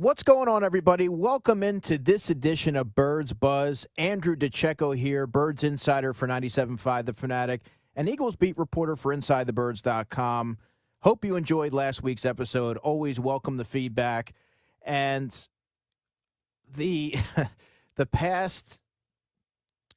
What's going on, everybody? Welcome into this edition of Birds Buzz. Andrew DiCecco here, Birds Insider for 97.5 The Fanatic, and Eagles beat reporter for InsideTheBirds.com. Hope you enjoyed last week's episode. Always welcome the feedback. And the the past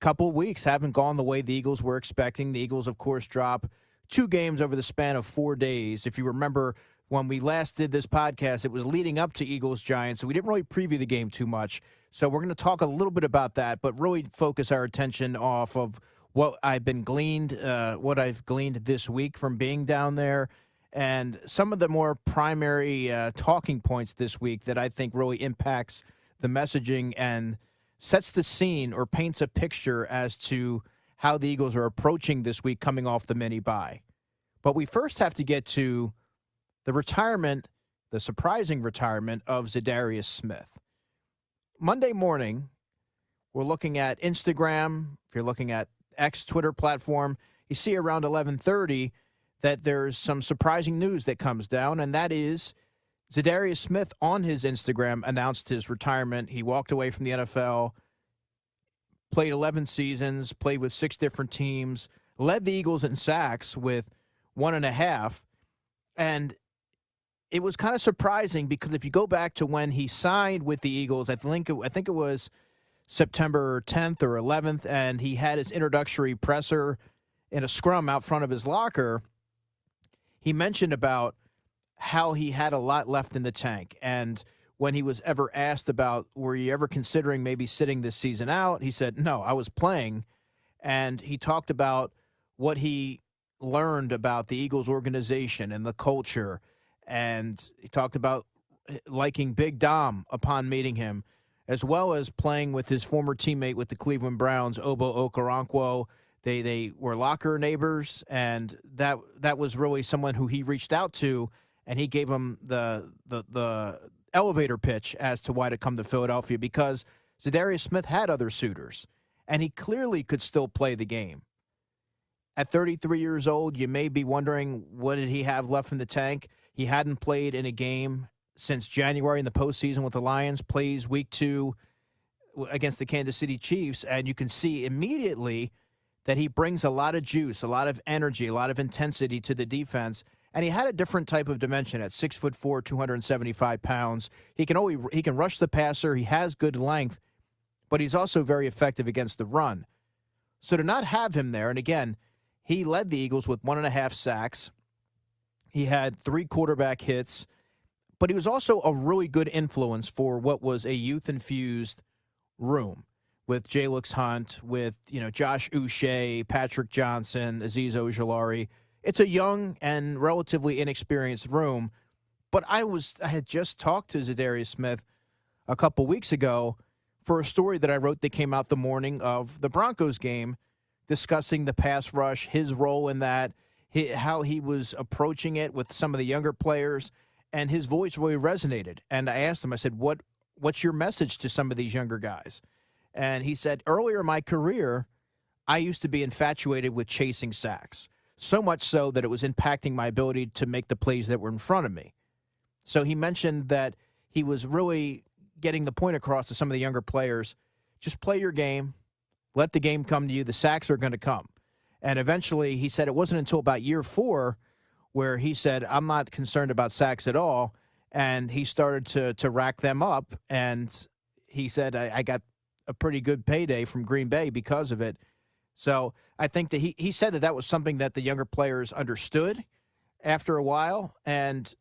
couple of weeks haven't gone the way the Eagles were expecting. The Eagles, of course, drop 2 games over the span of 4 days. If you remember, when we last did this podcast, it was leading up to Eagles-Giants, so we didn't really preview the game too much. So we're going to talk a little bit about that, but really focus our attention off of what I've gleaned this week from being down there, and some of the more primary talking points this week that I think really impacts the messaging and sets the scene or paints a picture as to how the Eagles are approaching this week coming off the mini-bye. But we first have to get to the surprising retirement of Za'Darius Smith. Monday morning, we're looking at Instagram. If you're looking at X Twitter platform, you see around 11:30 that there's some surprising news that comes down, and that is Za'Darius Smith on his Instagram announced his retirement. He walked away from the NFL, played 11 seasons, played with 6 different teams, led the Eagles in sacks with 1.5, and it was kind of surprising because if you go back to when he signed with the Eagles, I think it was September 10th or 11th, and he had his introductory presser in a scrum out front of his locker, he mentioned about how he had a lot left in the tank. And when he was ever asked about, were you ever considering maybe sitting this season out, he said, no, I was playing. And he talked about what he learned about the Eagles organization and the culture. And he talked about liking Big Dom upon meeting him, as well as playing with his former teammate with the Cleveland Browns, Obo Okoronkwo. They were locker neighbors, and that was really someone who he reached out to, and he gave him the elevator pitch as to why to come to Philadelphia, because Za'Darius Smith had other suitors, and he clearly could still play the game. At 33 years old, you may be wondering, what did he have left in the tank? He hadn't played in a game since January in the postseason with the Lions, plays week 2 against the Kansas City Chiefs, and you can see immediately that he brings a lot of juice, a lot of energy, a lot of intensity to the defense, and he had a different type of dimension at 6'4", 275 pounds. He can rush the passer, he has good length, but he's also very effective against the run. So to not have him there, and again, he led the Eagles with 1.5 sacks. He had 3 quarterback hits, but he was also a really good influence for what was a youth-infused room with Jalix Hunt, with Josh Uche, Patrick Johnson, Azeez Ojulari. It's a young and relatively inexperienced room, but I had just talked to Za'Darius Smith a couple weeks ago for a story that I wrote that came out the morning of the Broncos game, discussing the pass rush, his role in that, how he was approaching it with some of the younger players, and his voice really resonated. And I asked him, I said, what's your message to some of these younger guys? And he said, earlier in my career, I used to be infatuated with chasing sacks, so much so that it was impacting my ability to make the plays that were in front of me. So he mentioned that he was really getting the point across to some of the younger players, just play your game, let the game come to you, the sacks are going to come. And eventually, he said it wasn't until about year 4 where he said, I'm not concerned about sacks at all. And he started to rack them up. And he said, I got a pretty good payday from Green Bay because of it. So I think that he said that was something that the younger players understood after a while. And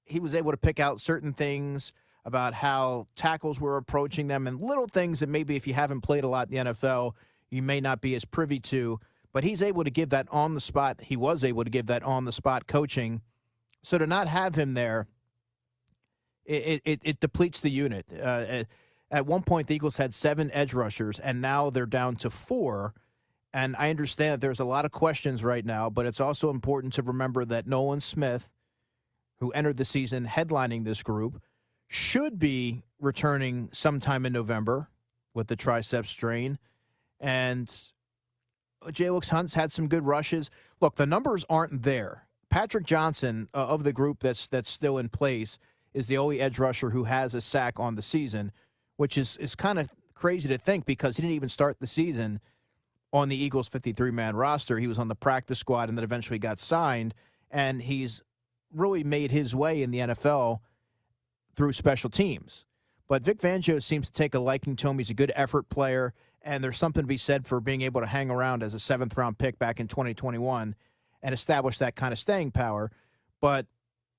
he was able to pick out certain things about how tackles were approaching them and little things that maybe if you haven't played a lot in the NFL, you may not be as privy to. But he's able to give that on the spot. He was able to give that on the spot coaching. So to not have him there, it depletes the unit. At one point, the Eagles had 7 edge rushers, and now they're down to 4. And I understand that there's a lot of questions right now, but it's also important to remember that Nolan Smith, who entered the season headlining this group, should be returning sometime in November with the tricep strain. And Jalix Hunt's had some good rushes. Look, the numbers aren't there. Patrick Johnson of the group that's still in place is the only edge rusher who has a sack on the season, which is kind of crazy to think because he didn't even start the season on the Eagles' 53-man roster. He was on the practice squad and then eventually got signed, and he's really made his way in the NFL through special teams. But Vic Fangio seems to take a liking to him. He's a good effort player, and there's something to be said for being able to hang around as a seventh-round pick back in 2021 and establish that kind of staying power. But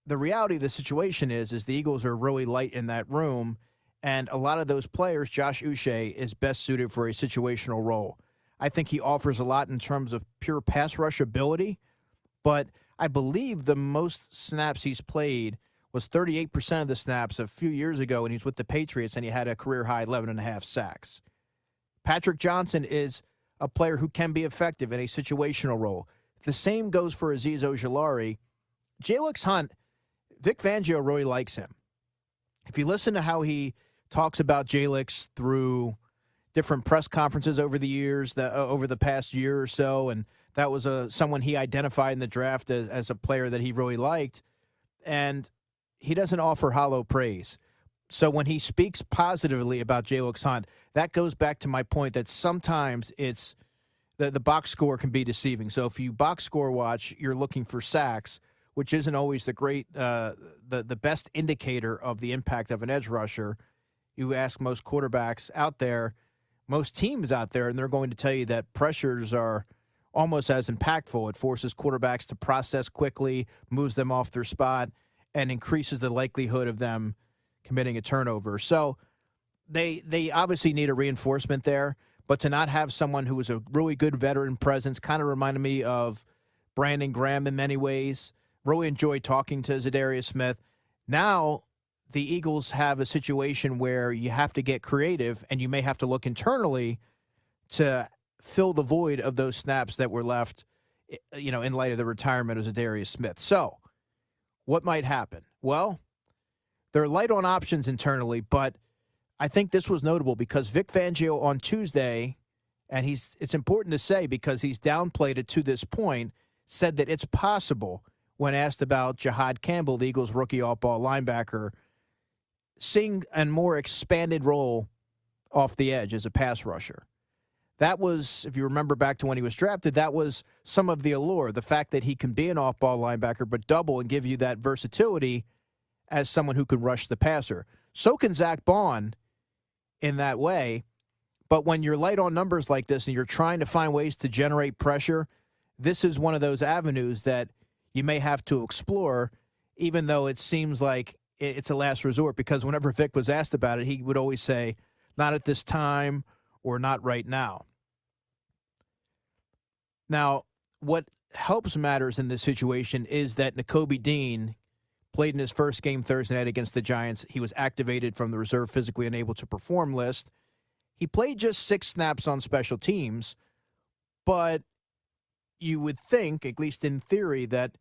the reality of the situation is the Eagles are really light in that room, and a lot of those players, Josh Uche is best suited for a situational role. I think he offers a lot in terms of pure pass rush ability, but I believe the most snaps he's played was 38% of the snaps a few years ago when he was with the Patriots, and he had a career-high 11.5 sacks. Patrick Johnson is a player who can be effective in a situational role. The same goes for Azeez Ojulari. Jalix Hunt, Vic Fangio really likes him. If you listen to how he talks about Jalix through different press conferences over the years, over the past year or so, and that was someone he identified in the draft as a player that he really liked, and he doesn't offer hollow praise. So when he speaks positively about Jalix Hunt, that goes back to my point that sometimes it's the box score can be deceiving. So if you box score watch, you're looking for sacks, which isn't always the best indicator of the impact of an edge rusher. You ask most quarterbacks out there, most teams out there, and they're going to tell you that pressures are almost as impactful. It forces quarterbacks to process quickly, moves them off their spot, and increases the likelihood of them committing a turnover. So they obviously need a reinforcement there, but to not have someone who was a really good veteran presence kind of reminded me of Brandon Graham in many ways. Really enjoyed talking to Za'Darius Smith. Now the Eagles have a situation where you have to get creative, and you may have to look internally to fill the void of those snaps that were left, in light of the retirement of Za'Darius Smith. So what might happen? Well, they're light on options internally, but I think this was notable because Vic Fangio on Tuesday, and it's important to say because he's downplayed it to this point, said that it's possible when asked about Jahad Campbell, the Eagles' rookie off-ball linebacker, seeing a more expanded role off the edge as a pass rusher. That was, if you remember back to when he was drafted, that was some of the allure, the fact that he can be an off-ball linebacker but double and give you that versatility as someone who could rush the passer. So can Zach Bond in that way, but when you're light on numbers like this and you're trying to find ways to generate pressure, this is one of those avenues that you may have to explore, even though it seems like it's a last resort, because whenever Vic was asked about it, he would always say, not at this time or not right now. Now, what helps matters in this situation is that Nakobe Dean played in his first game Thursday night against the Giants. He was activated from the reserve physically unable to perform list. He played just 6 snaps on special teams, but you would think, at least in theory, that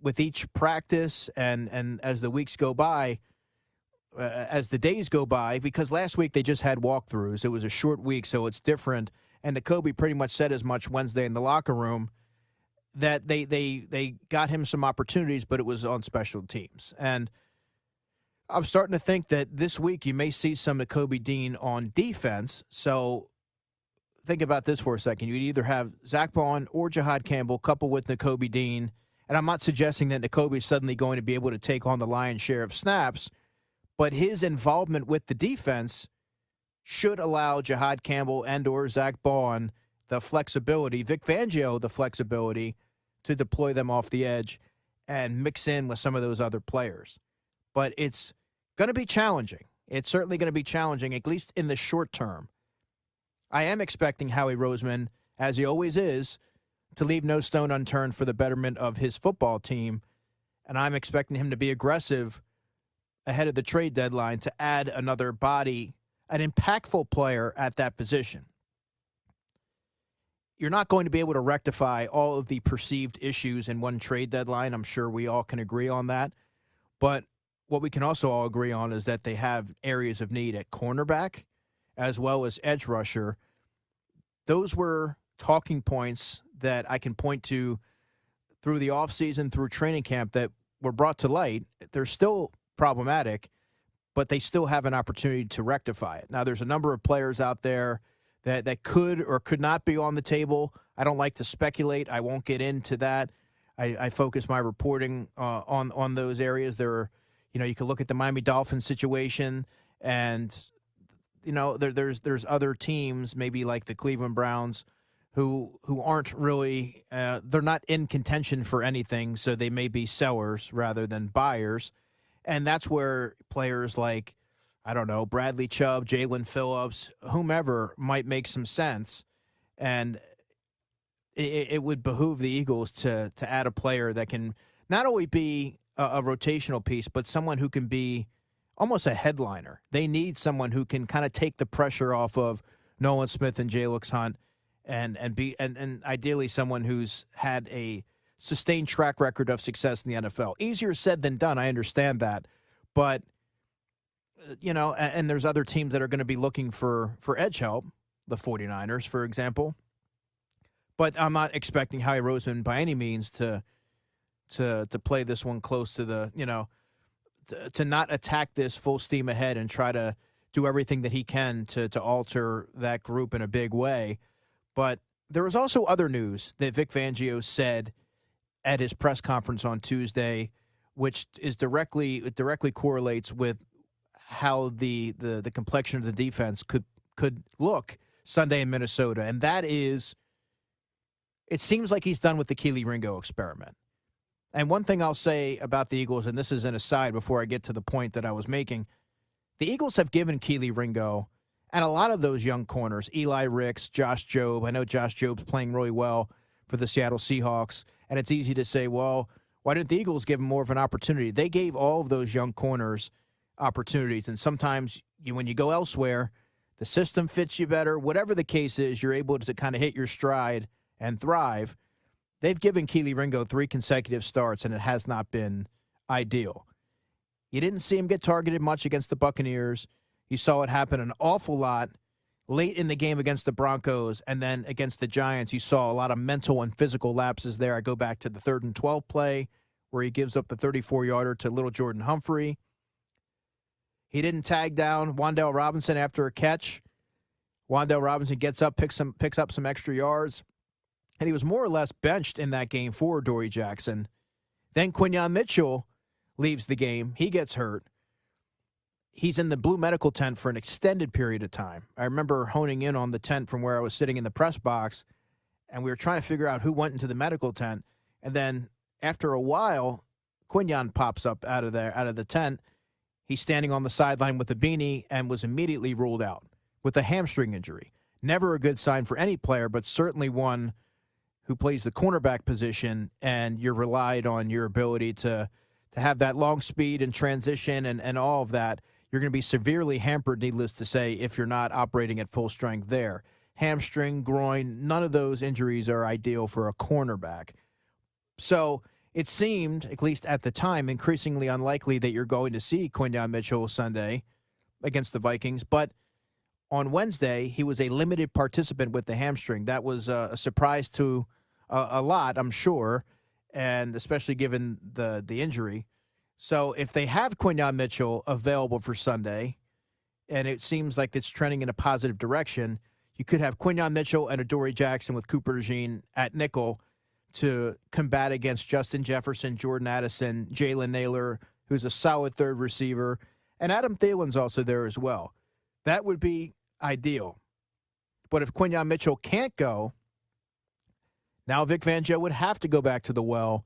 with each practice and as the weeks go by, as the days go by, because last week they just had walkthroughs. It was a short week, so it's different. And Nakobe pretty much said as much Wednesday in the locker room that they got him some opportunities, but it was on special teams. And I'm starting to think that this week you may see some Nakobe Dean on defense. So think about this for a second. You'd either have Zach Bond or Jahad Campbell coupled with Nakobe Dean. And I'm not suggesting that Nakobe is suddenly going to be able to take on the lion's share of snaps, but his involvement with the defense should allow Jahad Campbell and or Zach Bond the flexibility, Vic Fangio the flexibility, to deploy them off the edge and mix in with some of those other players. But it's going to be challenging. It's certainly going to be challenging, at least in the short term. I am expecting Howie Roseman, as he always is, to leave no stone unturned for the betterment of his football team, and I'm expecting him to be aggressive ahead of the trade deadline to add another body, an impactful player at that position. You're not going to be able to rectify all of the perceived issues in one trade deadline. I'm sure we all can agree on that. But what we can also all agree on is that they have areas of need at cornerback as well as edge rusher. Those were talking points that I can point to through the offseason, through training camp, that were brought to light. They're still problematic, but they still have an opportunity to rectify it. Now, there's a number of players out there that could or could not be on the table. I don't like to speculate. I won't get into that. I focus my reporting on those areas. There are, you can look at the Miami Dolphins situation, and there's other teams, maybe like the Cleveland Browns, who aren't really they're not in contention for anything, so they may be sellers rather than buyers, and that's where players like, I don't know, Bradley Chubb, Jalen Phillips, whomever might make some sense. And it would behoove the Eagles to add a player that can not only be a rotational piece, but someone who can be almost a headliner. They need someone who can kind of take the pressure off of Nolan Smith and Jalix Hunt, and ideally someone who's had a sustained track record of success in the NFL. Easier said than done, I understand that. But and there's other teams that are going to be looking for edge help, the 49ers, for example. But I'm not expecting Howie Roseman by any means to play this one close to the, to not attack this full steam ahead and try to do everything that he can to alter that group in a big way. But there was also other news that Vic Fangio said at his press conference on Tuesday, which is directly correlates with how the complexion of the defense could look Sunday in Minnesota. And that is, it seems like he's done with the Kelee Ringo experiment. And one thing I'll say about the Eagles, and this is an aside before I get to the point that I was making, the Eagles have given Kelee Ringo and a lot of those young corners, Eli Ricks, Josh Jobe. I know Josh Jobe's playing really well for the Seattle Seahawks, and it's easy to say, well, why didn't the Eagles give him more of an opportunity? They gave all of those young corners opportunities, and sometimes when you go elsewhere, the system fits you better. Whatever the case is, you're able to kind of hit your stride and thrive. They've given Kelee Ringo 3 consecutive starts, and it has not been ideal. You didn't see him get targeted much against the Buccaneers. You saw it happen an awful lot late in the game against the Broncos, and then against the Giants, you saw a lot of mental and physical lapses there. I go back to the 3rd and 12 play where he gives up the 34-yarder to little Jordan Humphrey. He didn't tag down Wan'Dale Robinson after a catch. Wan'Dale Robinson gets up, picks up some extra yards, and he was more or less benched in that game for Dory Jackson. Then Quinyon Mitchell leaves the game. He gets hurt. He's in the blue medical tent for an extended period of time. I remember honing in on the tent from where I was sitting in the press box, and we were trying to figure out who went into the medical tent. And then after a while, Quinyon pops up out of the tent. He's standing on the sideline with a beanie and was immediately ruled out with a hamstring injury. Never a good sign for any player, but certainly one who plays the cornerback position, and you're relied on your ability to have that long speed and transition and all of that. You're going to be severely hampered, needless to say, if you're not operating at full strength there. Hamstring, groin, none of those injuries are ideal for a cornerback. So it seemed, at least at the time, increasingly unlikely that you're going to see Quinyon Mitchell Sunday against the Vikings. But on Wednesday, he was a limited participant with the hamstring. That was a surprise to a lot, I'm sure, and especially given the injury. So if they have Quinyon Mitchell available for Sunday, and it seems like it's trending in a positive direction, you could have Quinyon Mitchell and Adoree Jackson with Cooper DeJean at nickel to combat against Justin Jefferson, Jordan Addison, Jalen Naylor, who's a solid third receiver, and Adam Thielen's also there as well. That would be ideal. But if Quinyon Mitchell can't go, now Vic Fangio would have to go back to the well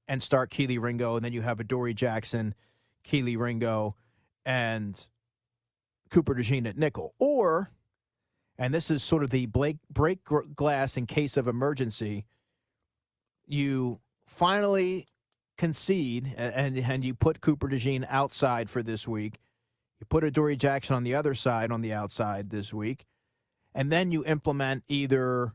and start Kelee Ringo, and then you have Adoree Jackson, Kelee Ringo, and Cooper DeJean at nickel. Or, and this is sort of the break glass in case of emergency, you finally concede and you put Cooper DeJean outside for this week. You put Adoree Jackson on the other side, on the outside this week, and then you implement either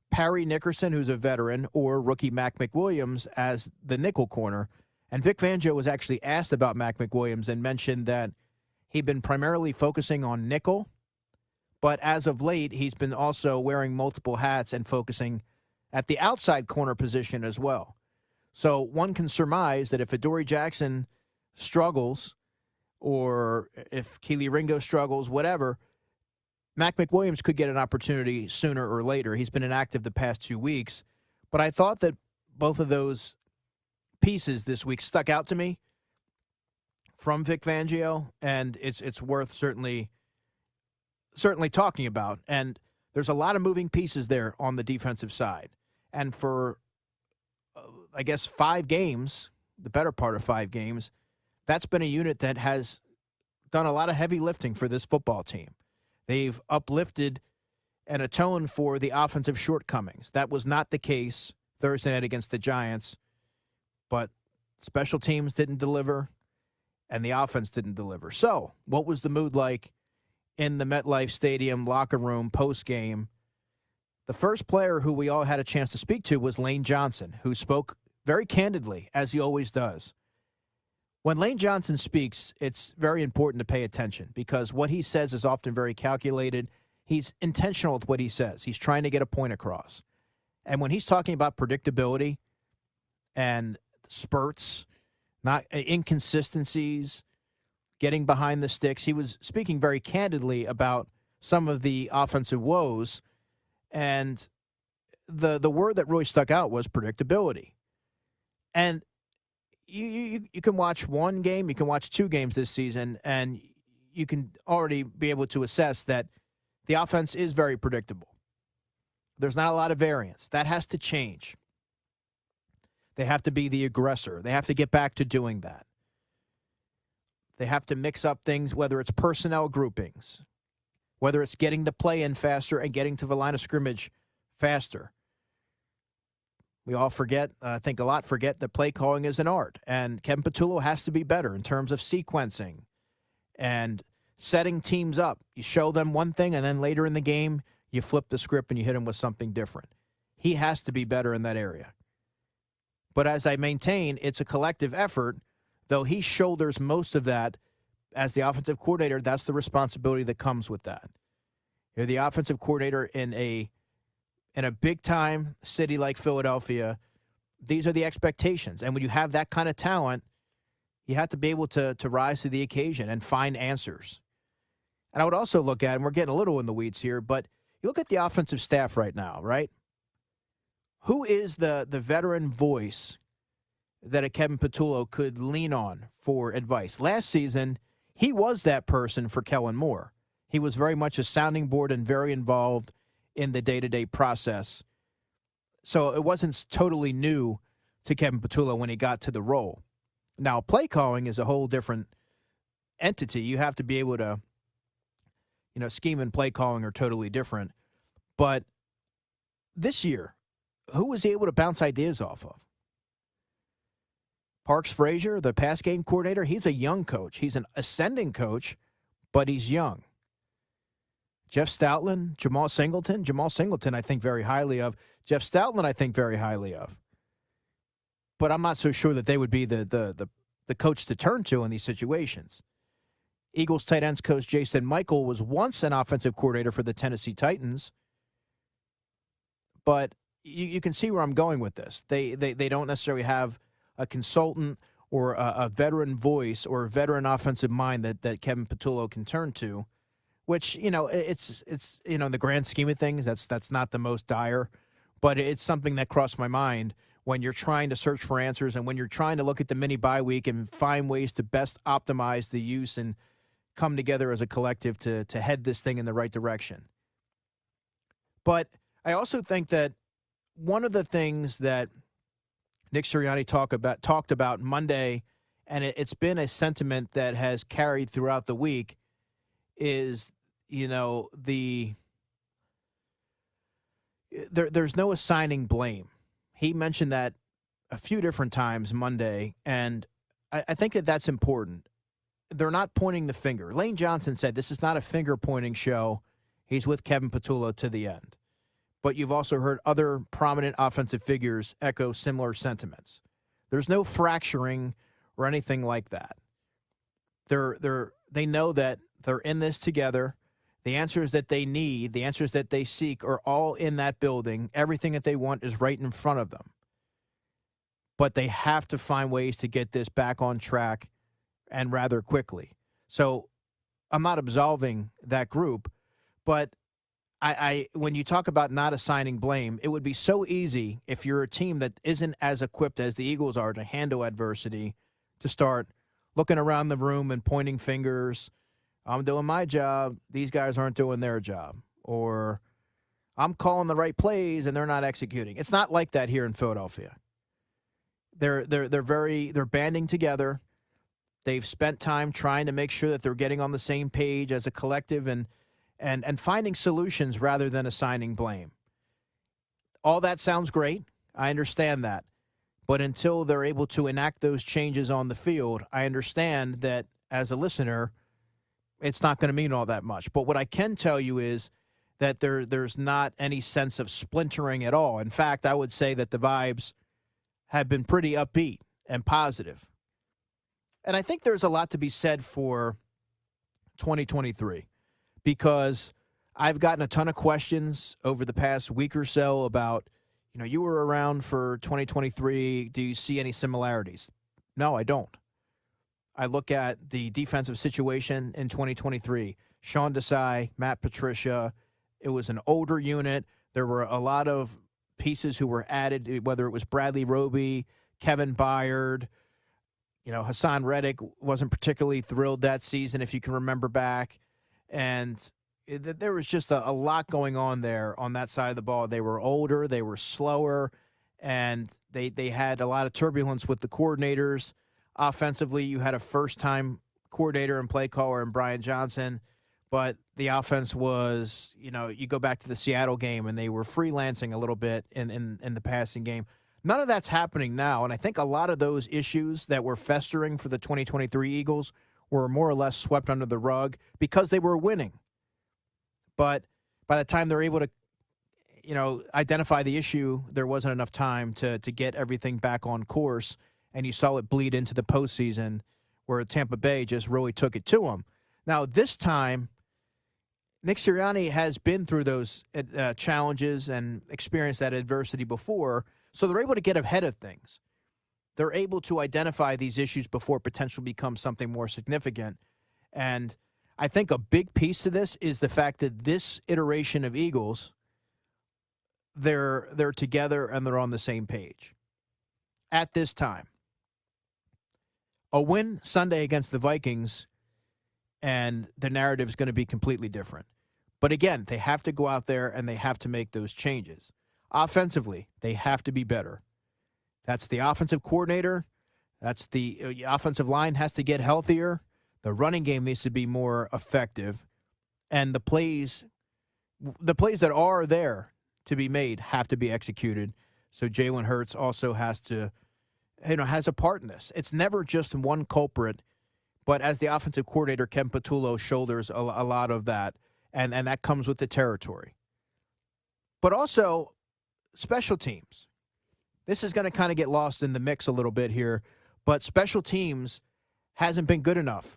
Parry Nickerson, who's a veteran, or rookie Mac McWilliams as the nickel corner. And Vic Fangio was actually asked about Mac McWilliams and mentioned that he'd been primarily focusing on nickel, but as of late, he's been also wearing multiple hats and focusing at the outside corner position as well. So one can surmise that if Adoree Jackson struggles or if Keely Ringo struggles, whatever, Mac McWilliams could get an opportunity sooner or later. He's been inactive the past 2 weeks. But I thought that both of those pieces this week stuck out to me from Vic Fangio, and it's worth certainly talking about. And there's a lot of moving pieces there on the defensive side. And for, I guess, 5 games, the better part of 5 games, that's been a unit that has done a lot of heavy lifting for this football team. They've uplifted and atoned for the offensive shortcomings. That was not the case Thursday night against the Giants, but special teams didn't deliver, and the offense didn't deliver. So, what was the mood like in the MetLife Stadium locker room post-game? The first player who we all had a chance to speak to was Lane Johnson, who spoke very candidly, as he always does. When Lane Johnson speaks, it's very important to pay attention because what he says is often very calculated. He's intentional with what he says. He's trying to get a point across. And when he's talking about predictability and spurts, not inconsistencies, getting behind the sticks, he was speaking very candidly about some of the offensive woes. And the word that really stuck out was predictability. And you can watch one game, you can watch 2 games this season, and you can already be able to assess that the offense is very predictable. There's not a lot of variance. That has to change. They have to be the aggressor. They have to get back to doing that. They have to mix up things, whether it's personnel groupings, whether it's getting the play in faster and getting to the line of scrimmage faster. We all forget, I think a lot forget, that play calling is an art. And Kevin Patullo has to be better in terms of sequencing and setting teams up. You show them one thing, and then later in the game, you flip the script and you hit them with something different. He has to be better in that area. But as I maintain, it's a collective effort, though he shoulders most of that as the offensive coordinator. That's the responsibility that comes with that. You're the offensive coordinator in a big-time city like Philadelphia. These are the expectations. And when you have that kind of talent, you have to be able to rise to the occasion and find answers. And I would also look at, and we're getting a little in the weeds here, but you look at the offensive staff right now, right? Who is the veteran voice that a Kevin Patullo could lean on for advice? Last season, he was that person for Kellen Moore. He was very much a sounding board and very involved in the day-to-day process. So it wasn't totally new to Kevin Patullo when he got to the role. Now, play calling is a whole different entity. You have to be able to, scheme and play calling are totally different. But this year, who was he able to bounce ideas off of? Parks Frazier, the pass game coordinator, he's a young coach. He's an ascending coach, but he's young. Jeff Stoutland, Jamal Singleton I think very highly of. Jeff Stoutland I think very highly of. But I'm not so sure that they would be the coach to turn to in these situations. Eagles tight ends coach Jason Michael was once an offensive coordinator for the Tennessee Titans. But you can see where I'm going with this. They don't necessarily have a consultant or a veteran voice or a veteran offensive mind that Kevin Patullo can turn to. Which, it's in the grand scheme of things, that's not the most dire, but it's something that crossed my mind when you're trying to search for answers and when you're trying to look at the mini bye week and find ways to best optimize the use and come together as a collective to head this thing in the right direction. But I also think that one of the things that Nick Sirianni talked about Monday, and it's been a sentiment that has carried throughout the week, is, there's no assigning blame. He mentioned that a few different times Monday, and I think that's important. They're not pointing the finger. Lane Johnson said this is not a finger-pointing show. He's with Kevin Patullo to the end. But you've also heard other prominent offensive figures echo similar sentiments. There's no fracturing or anything like that. They know that they're in this together. The answers that they need, the answers that they seek are all in that building. Everything that they want is right in front of them. But they have to find ways to get this back on track and rather quickly. So I'm not absolving that group, but I when you talk about not assigning blame, it would be so easy if you're a team that isn't as equipped as the Eagles are to handle adversity to start looking around the room and pointing fingers. I'm doing my job. These guys aren't doing their job. Or I'm calling the right plays and they're not executing. It's not like that here in Philadelphia. They're banding together. They've spent time trying to make sure that they're getting on the same page as a collective and finding solutions rather than assigning blame. All that sounds great. I understand that. But until they're able to enact those changes on the field, I understand that as a listener, it's not going to mean all that much. But what I can tell you is that there's not any sense of splintering at all. In fact, I would say that the vibes have been pretty upbeat and positive. And I think there's a lot to be said for 2023 because I've gotten a ton of questions over the past week or so about, you were around for 2023. Do you see any similarities? No, I don't. I look at the defensive situation in 2023. Sean Desai, Matt Patricia. It was an older unit. There were a lot of pieces who were added, whether it was Bradley Roby, Kevin Byard. Hassan Reddick wasn't particularly thrilled that season, if you can remember back. And there was just a lot going on there on that side of the ball. They were older, they were slower, and they had a lot of turbulence with the coordinators. Offensively, you had a first-time coordinator and play caller in Brian Johnson, but the offense was, you go back to the Seattle game, and they were freelancing a little bit in the passing game. None of that's happening now, and I think a lot of those issues that were festering for the 2023 Eagles were more or less swept under the rug because they were winning. But by the time they're able to, identify the issue, there wasn't enough time to get everything back on course, and you saw it bleed into the postseason where Tampa Bay just really took it to them. Now, this time, Nick Sirianni has been through those challenges and experienced that adversity before, so they're able to get ahead of things. They're able to identify these issues before potentially become something more significant. And I think a big piece of this is the fact that this iteration of Eagles, they're together and they're on the same page at this time. A win Sunday against the Vikings, and the narrative is going to be completely different. But again, they have to go out there and they have to make those changes. Offensively, they have to be better. That's the offensive coordinator. That's the offensive line has to get healthier. The running game needs to be more effective. And the plays that are there to be made have to be executed. So Jalen Hurts also has to, has a part in this. It's never just one culprit, but as the offensive coordinator, Ken Patullo shoulders a lot of that, and that comes with the territory. But also, special teams. This is going to kind of get lost in the mix a little bit here, but special teams hasn't been good enough.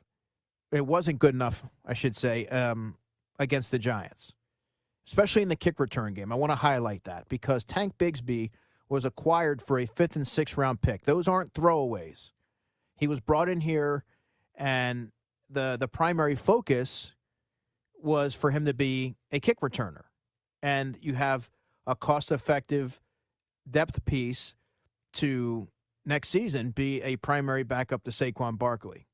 It wasn't good enough, I should say, against the Giants, especially in the kick return game. I want to highlight that because Tank Bigsby was acquired for a 5th and 6th round pick. Those aren't throwaways. He was brought in here, and the primary focus was for him to be a kick returner. And you have a cost-effective depth piece to next season be a primary backup to Saquon Barkley.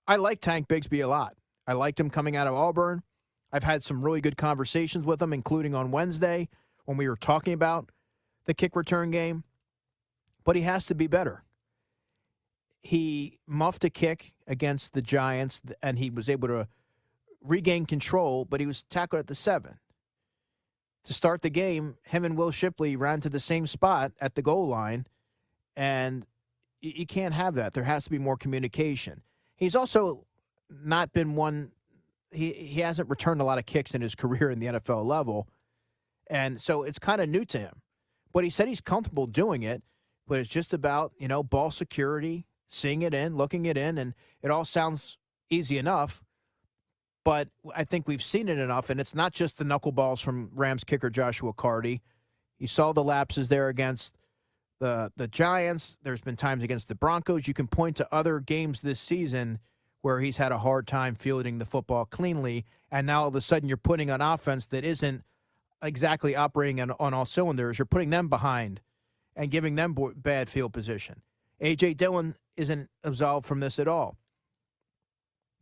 I like Tank Bigsby a lot. I liked him coming out of Auburn. I've had some really good conversations with him, including on Wednesday when we were talking about the kick return game. But he has to be better. He muffed a kick against the Giants, and he was able to regain control, but he was tackled at the 7. To start the game, him and Will Shipley ran to the same spot at the goal line, and you can't have that. There has to be more communication. He's also not been one – he hasn't returned a lot of kicks in his career in the NFL level, and so it's kind of new to him. But he said he's comfortable doing it, but it's just about, ball security, seeing it in, looking it in, and it all sounds easy enough. But I think we've seen it enough, and it's not just the knuckleballs from Rams kicker Joshua Carty. You saw the lapses there against the Giants. There's been times against the Broncos. You can point to other games this season where he's had a hard time fielding the football cleanly, and now all of a sudden you're putting an offense that isn't exactly operating on all cylinders. You're putting them behind and giving them bad field position. A.J. Dillon isn't absolved from this at all.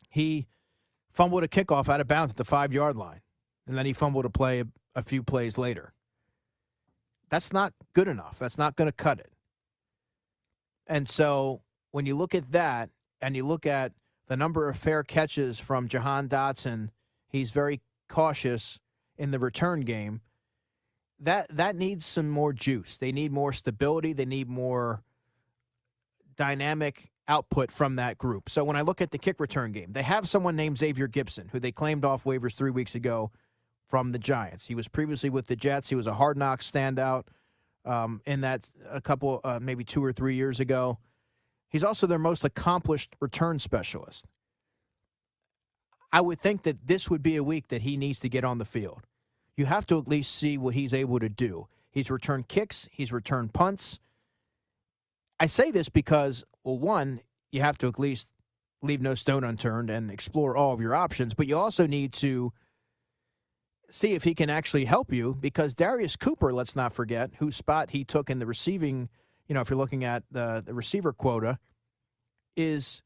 He fumbled a kickoff out of bounds at the 5-yard line, and then he fumbled a play a few plays later. That's not good enough. That's not going to cut it. And so when you look at that and you look at the number of fair catches from Jahan Dotson, he's very cautious in the return game. That needs some more juice. They need more stability. They need more dynamic output from that group. So when I look at the kick return game, they have someone named Xavier Gibson, who they claimed off waivers 3 weeks ago from the Giants. He was previously with the Jets. He was a hard knock standout in that a couple, maybe 2 or 3 years ago. He's also their most accomplished return specialist. I would think that this would be a week that he needs to get on the field. You have to at least see what he's able to do. He's returned kicks. He's returned punts. I say this because, well, one, you have to at least leave no stone unturned and explore all of your options, but you also need to see if he can actually help you, because Darius Cooper, let's not forget, whose spot he took in the receiving, if you're looking at the receiver quota, is,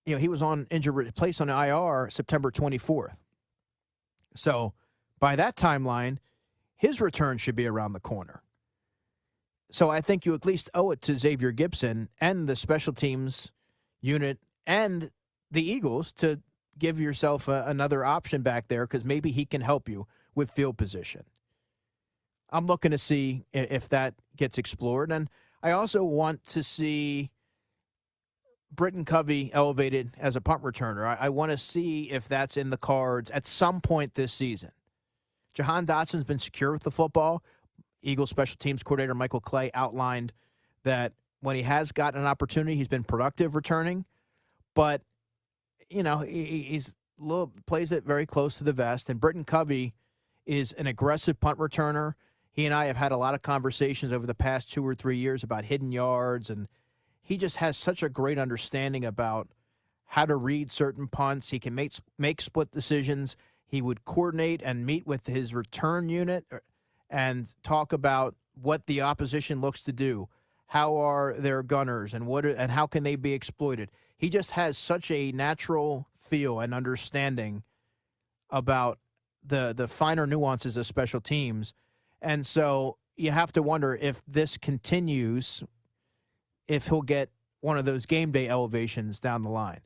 he was on placed on IR September 24th. So by that timeline, his return should be around the corner. So I think you at least owe it to Xavier Gibson and the special teams unit and the Eagles to give yourself another option back there, because maybe he can help you with field position. I'm looking to see if that gets explored. And I also want to see Britton Covey elevated as a punt returner. I want to see if that's in the cards at some point this season. Jahan Dotson's been secure with the football. Eagles special teams coordinator Michael Clay outlined that when he has gotten an opportunity, he's been productive returning. But, he's plays it very close to the vest. And Britton Covey is an aggressive punt returner. He and I have had a lot of conversations over the past 2 or 3 years about hidden yards, and he just has such a great understanding about how to read certain punts. He can make split decisions. He would coordinate and meet with his return unit and talk about what the opposition looks to do. How are their gunners and how can they be exploited? He just has such a natural feel and understanding about the finer nuances of special teams. And so you have to wonder if this continues, if he'll get one of those game day elevations down the line.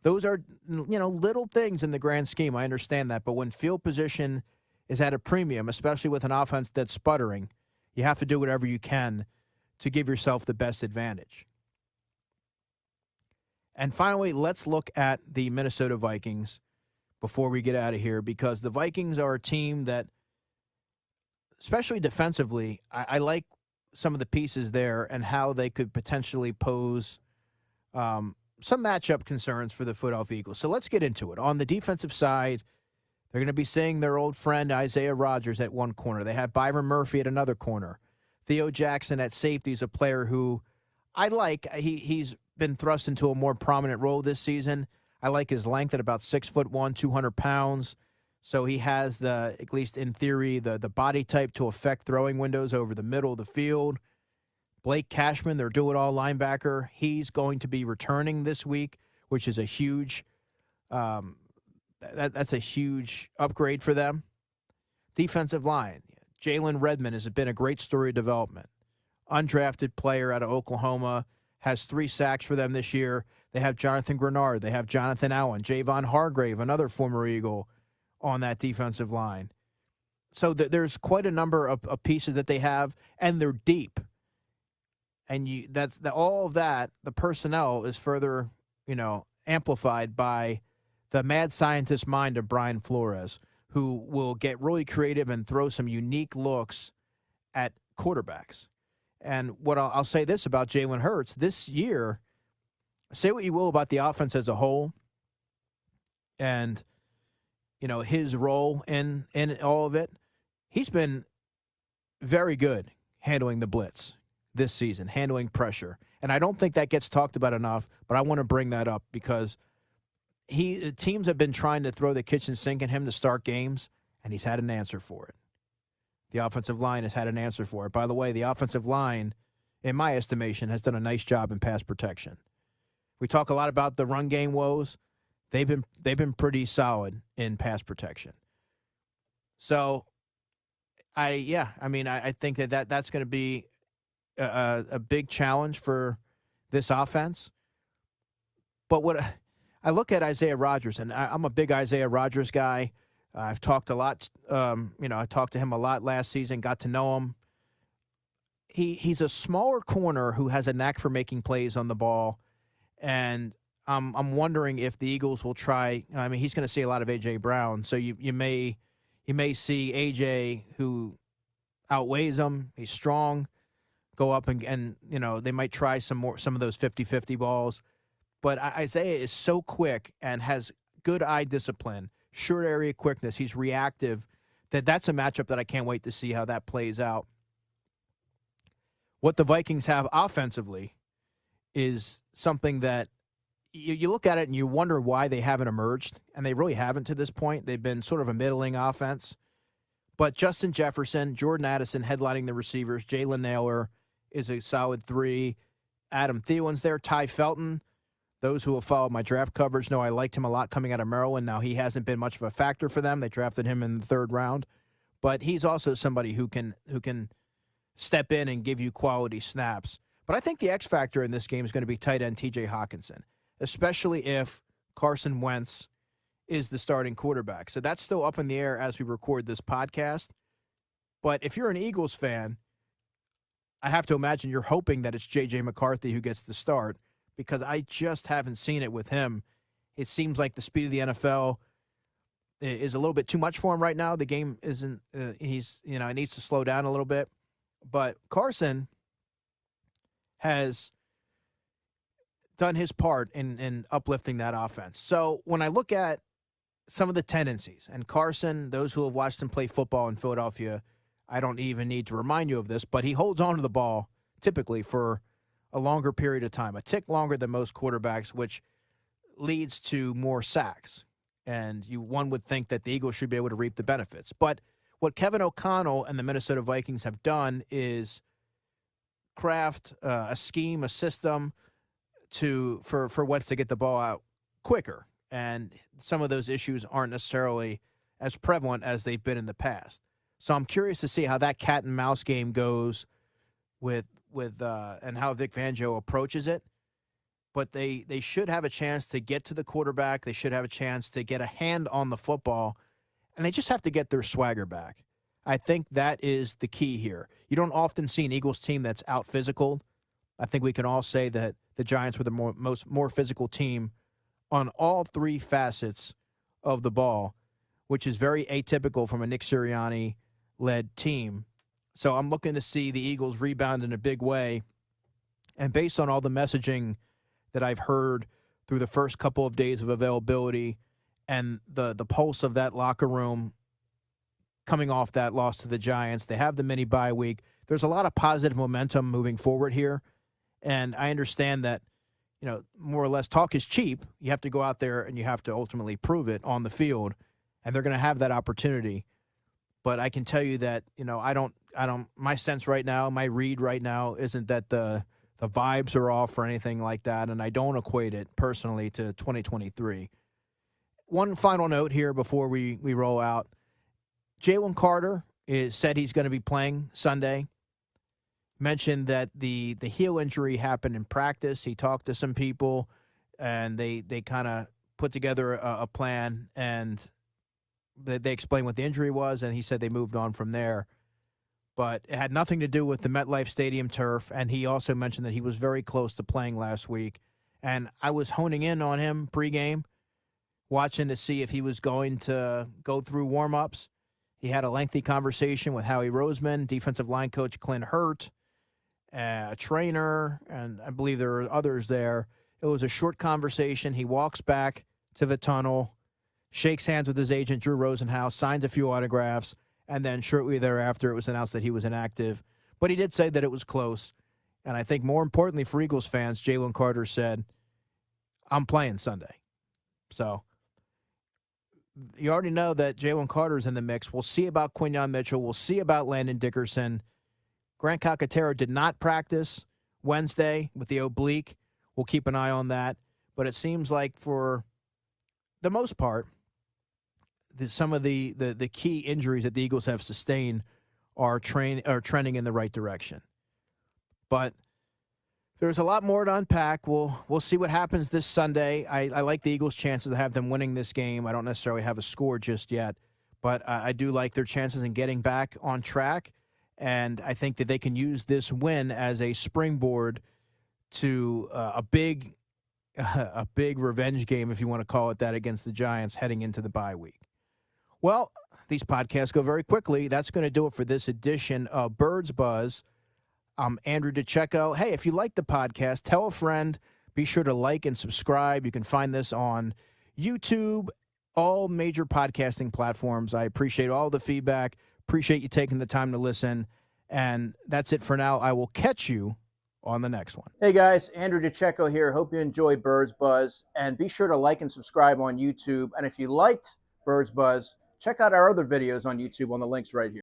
Those are, little things in the grand scheme. I understand that. But when field position is at a premium, especially with an offense that's sputtering, you have to do whatever you can to give yourself the best advantage. And finally, let's look at the Minnesota Vikings before we get out of here, because the Vikings are a team that, especially defensively, I like some of the pieces there and how they could potentially pose some matchup concerns for the Philadelphia Eagles. So let's get into it. On the defensive side, they're going to be seeing their old friend Isaiah Rodgers at one corner. They have Byron Murphy at another corner. Theo Jackson at safety is a player who I like. He's been thrust into a more prominent role this season. I like his length at about 6'1", 200 pounds. So he has at least in theory, the body type to affect throwing windows over the middle of the field. Blake Cashman, their do-it-all linebacker, he's going to be returning this week, which is a huge that's a huge upgrade for them. Defensive line, Jalen Redmond has been a great story of development. Undrafted player out of Oklahoma, has 3 sacks for them this year. They have Jonathan Grenard. They have Jonathan Allen. Javon Hargrave, another former Eagle, on that defensive line. So there's quite a number of pieces that they have, and they're deep. And all of that, the personnel is further, amplified by the mad scientist mind of Brian Flores, who will get really creative and throw some unique looks at quarterbacks. And what I'll say this about Jalen Hurts, this year, say what you will about the offense as a whole and, his role in all of it, he's been very good handling the blitz this season, handling pressure. And I don't think that gets talked about enough, but I want to bring that up because teams have been trying to throw the kitchen sink at him to start games, and he's had an answer for it. The offensive line has had an answer for it. By the way, the offensive line, in my estimation, has done a nice job in pass protection. We talk a lot about the run game woes. They've been pretty solid in pass protection. So, I think that's going to be a big challenge for this offense. But what I look at Isaiah Rodgers, and I'm a big Isaiah Rodgers guy. I've talked a lot. I talked to him a lot last season. Got to know him. He's a smaller corner who has a knack for making plays on the ball, and I'm wondering if the Eagles will try. I mean, he's going to see a lot of A.J. Brown, so you may see A.J., who outweighs him. He's strong. Go up and they might try some of those 50-50 balls. But Isaiah is so quick and has good eye discipline, short area quickness. He's reactive. That's a matchup that I can't wait to see how that plays out. What the Vikings have offensively is something that you look at it and you wonder why they haven't emerged, and they really haven't to this point. They've been sort of a middling offense. But Justin Jefferson, Jordan Addison headlining the receivers, Jalen Naylor is a solid 3. Adam Thielen's there, Ty Felton. Those who have followed my draft coverage know I liked him a lot coming out of Maryland. Now, he hasn't been much of a factor for them. They drafted him in the 3rd round. But he's also somebody who can step in and give you quality snaps. But I think the X factor in this game is going to be tight end T.J. Hawkinson, especially if Carson Wentz is the starting quarterback. So that's still up in the air as we record this podcast. But if you're an Eagles fan, I have to imagine you're hoping that it's J.J. McCarthy who gets the start, because I just haven't seen it with him. It seems like the speed of the NFL is a little bit too much for him right now. The game isn't, it needs to slow down a little bit. But Carson has done his part in uplifting that offense. So when I look at some of the tendencies, and Carson, those who have watched him play football in Philadelphia, I don't even need to remind you of this, but he holds on to the ball typically for a longer period of time, a tick longer than most quarterbacks, which leads to more sacks. And one would think that the Eagles should be able to reap the benefits. But what Kevin O'Connell and the Minnesota Vikings have done is craft a scheme, a system for Wentz to get the ball out quicker. And some of those issues aren't necessarily as prevalent as they've been in the past. So I'm curious to see how that cat and mouse game goes with and how Vic Fangio approaches it. But they should have a chance to get to the quarterback. They should have a chance to get a hand on the football. And they just have to get their swagger back. I think that is the key here. You don't often see an Eagles team that's out physical. I think we can all say that the Giants were the more physical team on all 3 facets of the ball, which is very atypical from a Nick Sirianni-led team. So I'm looking to see the Eagles rebound in a big way. And based on all the messaging that I've heard through the first couple of days of availability and the pulse of that locker room coming off that loss to the Giants, they have the mini bye week. There's a lot of positive momentum moving forward here. And I understand that, more or less talk is cheap. You have to go out there and you have to ultimately prove it on the field. And they're going to have that opportunity. But I can tell you that, my sense right now, my read right now isn't that the vibes are off or anything like that, and I don't equate it personally to 2023. One final note here before we roll out. Jalen Carter said he's going to be playing Sunday. Mentioned that the heel injury happened in practice. He talked to some people, and they kind of put together a plan, and they explained what the injury was, and he said they moved on from there. But it had nothing to do with the MetLife Stadium turf, and he also mentioned that he was very close to playing last week. And I was honing in on him pregame, watching to see if he was going to go through warm-ups. He had a lengthy conversation with Howie Roseman, defensive line coach Clint Hurt, a trainer, and I believe there were others there. It was a short conversation. He walks back to the tunnel, shakes hands with his agent, Drew Rosenhaus, signs a few autographs, and then shortly thereafter it was announced that he was inactive. But he did say that it was close. And I think more importantly for Eagles fans, Jalen Carter said, I'm playing Sunday. So you already know that Jalen Carter's in the mix. We'll see about Quinyon Mitchell. We'll see about Landon Dickerson. Grant Calcaterra did not practice Wednesday with the oblique. We'll keep an eye on that. But it seems like for the most part, some of the key injuries that the Eagles have sustained are trending in the right direction. But there's a lot more to unpack. We'll see what happens this Sunday. I like the Eagles' chances to have them winning this game. I don't necessarily have a score just yet, but I do like their chances in getting back on track, and I think that they can use this win as a springboard to a big revenge game, if you want to call it that, against the Giants heading into the bye week. Well, these podcasts go very quickly. That's going to do it for this edition of Birds Buzz. I'm Andrew DiCecco. Hey, if you like the podcast, tell a friend. Be sure to like and subscribe. You can find this on YouTube, all major podcasting platforms. I appreciate all the feedback. Appreciate you taking the time to listen. And that's it for now. I will catch you on the next one. Hey, guys. Andrew DiCecco here. Hope you enjoy Birds Buzz. And be sure to like and subscribe on YouTube. And if you liked Birds Buzz, check out our other videos on YouTube on the links right here.